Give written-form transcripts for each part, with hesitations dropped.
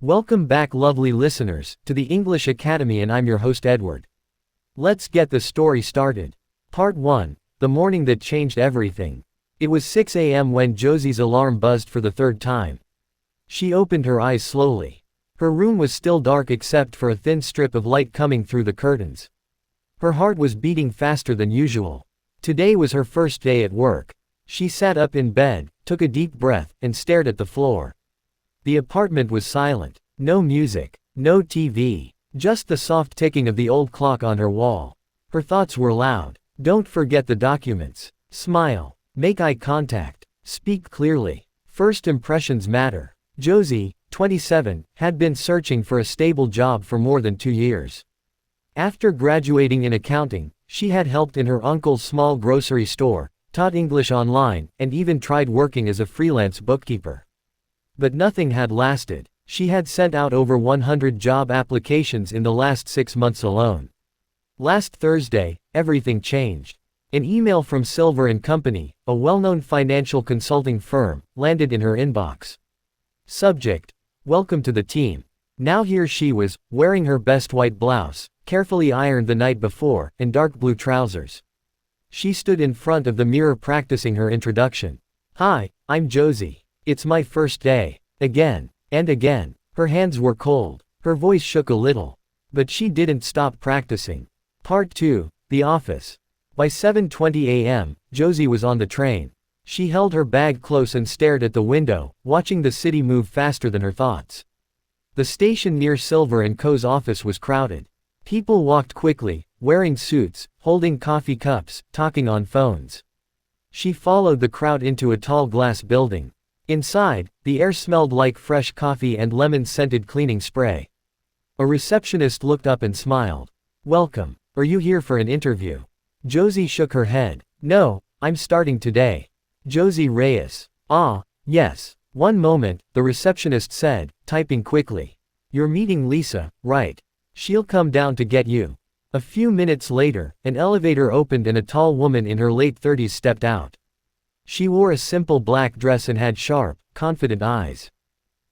Welcome back, lovely listeners, to the English Academy, and I'm your host Edward. Let's get the story started. Part 1, The Morning That Changed Everything. It was 6 a.m. when Josie's alarm buzzed for the third time. She opened her eyes slowly. Her room was still dark except for a thin strip of light coming through the curtains. Her heart was beating faster than usual. Today was her first day at work. She sat up in bed, took a deep breath, and stared at the floor. The apartment was silent. No music, no TV, just the soft ticking of the old clock on her wall. Her thoughts were loud. Don't forget the documents. Smile. Make eye contact. Speak clearly. First impressions matter. Josie, 27, had been searching for a stable job for more than 2 years. After graduating in accounting, she had helped in her uncle's small grocery store, taught English online, and even tried working as a freelance bookkeeper. But nothing had lasted. She had sent out over 100 job applications in the last 6 months alone. Last Thursday, everything changed. An email from Silver & Company, a well-known financial consulting firm, landed in her inbox. Subject: Welcome to the team. Now here she was, wearing her best white blouse, carefully ironed the night before, and dark blue trousers. She stood in front of the mirror practicing her introduction. "Hi, I'm Josie. It's my first day." Again. And again. Her hands were cold. Her voice shook a little. But she didn't stop practicing. Part 2, The Office. By 7:20 a.m., Josie was on the train. She held her bag close and stared at the window, watching the city move faster than her thoughts. The station near Silver & Co.'s office was crowded. People walked quickly, wearing suits, holding coffee cups, talking on phones. She followed the crowd into a tall glass building. Inside, the air smelled like fresh coffee and lemon-scented cleaning spray. A receptionist looked up and smiled. "Welcome. Are you here for an interview?" Josie shook her head. "No, I'm starting today." "Josie Reyes. Ah, yes. One moment," the receptionist said, typing quickly. "You're meeting Lisa, right? She'll come down to get you." A few minutes later, an elevator opened and a tall woman in her late 30s stepped out. She wore a simple black dress and had sharp, confident eyes.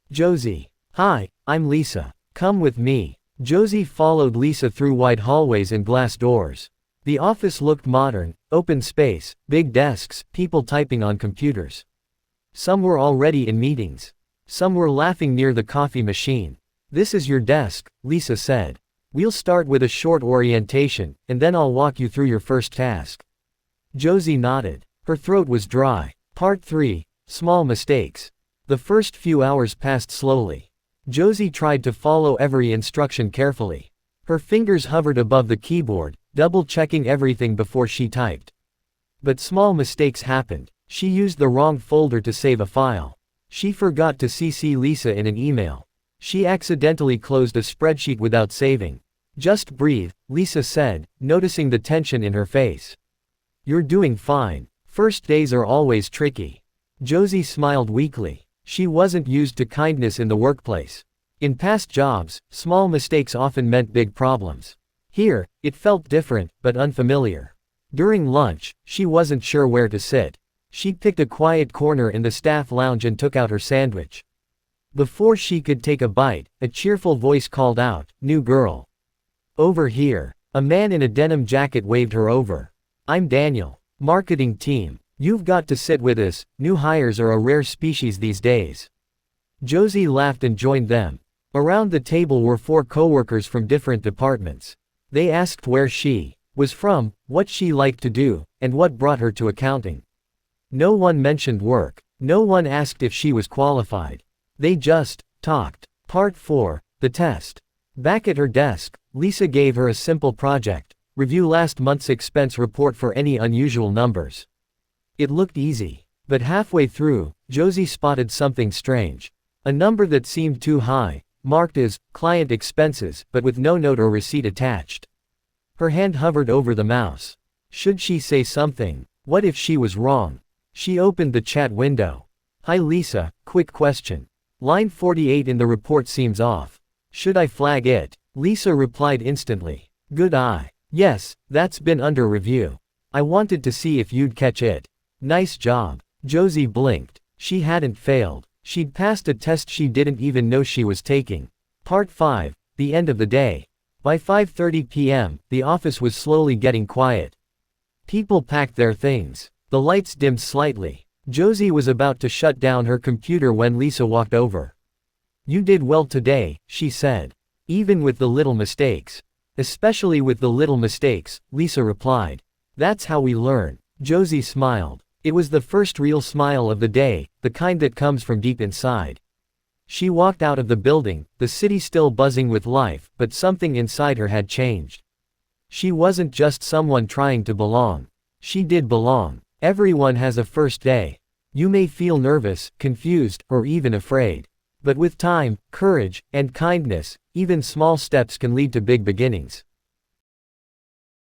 "Josie. Hi, I'm Lisa. Come with me." Josie followed Lisa through wide hallways and glass doors. The office looked modern, open space, big desks, people typing on computers. Some were already in meetings. Some were laughing near the coffee machine. "This is your desk," Lisa said. "We'll start with a short orientation, and then I'll walk you through your first task." Josie nodded. Her throat was dry. Part 3, Small Mistakes. The first few hours passed slowly. Josie tried to follow every instruction carefully. Her fingers hovered above the keyboard, double-checking everything before she typed. But small mistakes happened. She used the wrong folder to save a file. She forgot to CC Lisa in an email. She accidentally closed a spreadsheet without saving. "Just breathe," Lisa said, noticing the tension in her face. "You're doing fine. First days are always tricky." Josie smiled weakly. She wasn't used to kindness in the workplace. In past jobs, small mistakes often meant big problems. Here, it felt different, but unfamiliar. During lunch, she wasn't sure where to sit. She picked a quiet corner in the staff lounge and took out her sandwich. Before she could take a bite, a cheerful voice called out, "New girl. Over here." A man in a denim jacket waved her over. "I'm Daniel. Marketing team. You've got to sit with us, new hires are a rare species these days." Josie laughed and joined them. Around the table were 4 coworkers from different departments. They asked where she was from, what she liked to do, and what brought her to accounting. No one mentioned work. No one asked if she was qualified. They just talked. Part 4, The Test. Back at her desk, Lisa gave her a simple project: review last month's expense report for any unusual numbers. It looked easy. But halfway through, Josie spotted something strange. A number that seemed too high, marked as client expenses, but with no note or receipt attached. Her hand hovered over the mouse. Should she say something? What if she was wrong? She opened the chat window. "Hi Lisa, quick question. Line 48 in the report seems off. Should I flag it?" Lisa replied instantly. "Good eye. Yes, that's been under review. I wanted to see if you'd catch it." "Nice job." Josie blinked. She hadn't failed. She'd passed a test she didn't even know she was taking. Part 5. The end of the day. By 5:30 p.m., the office was slowly getting quiet. People packed their things. The lights dimmed slightly. Josie was about to shut down her computer when Lisa walked over. "You did well today," she said. "Even with the little mistakes." "Especially with the little mistakes," Lisa replied. "That's how we learn." Josie smiled. It was the first real smile of the day, the kind that comes from deep inside. She walked out of the building, the city still buzzing with life, but something inside her had changed. She wasn't just someone trying to belong. She did belong. Everyone has a first day. You may feel nervous, confused, or even afraid. But with time, courage, and kindness, even small steps can lead to big beginnings.